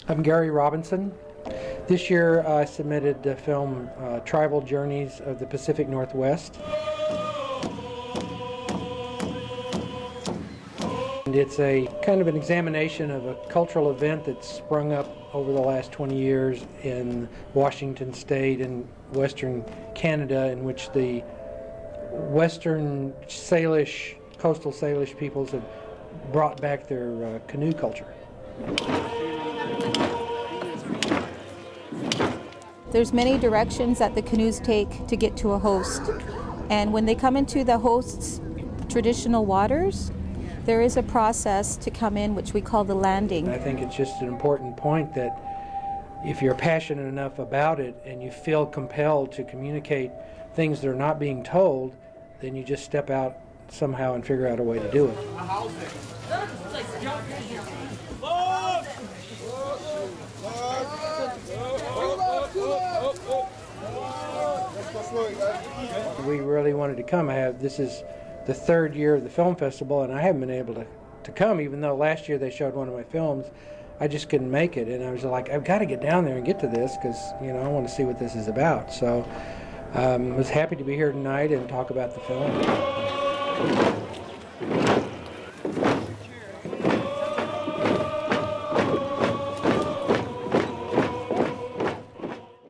I'm Gary Robinson. This year I submitted the film Tribal Journeys of the Pacific Northwest. And it's a kind of an examination of a cultural event that's sprung up over the last 20 years in Washington State and Western Canada, in which the Western Salish, coastal Salish peoples have brought back their canoe culture. There's many directions that the canoes take to get to a host. And when they come into the host's traditional waters, there is a process to come in which we call the landing. I think it's just an important point that if you're passionate enough about it and you feel compelled to communicate things that are not being told, then you just step out somehow and figure out a way to do it. We really wanted to come. This is the third year of the film festival, and I haven't been able to come, even though last year they showed one of my films. I just couldn't make it, and I was like, I've got to get down there and get to this because, you know, I want to see what this is about. So I was happy to be here tonight and talk about the film.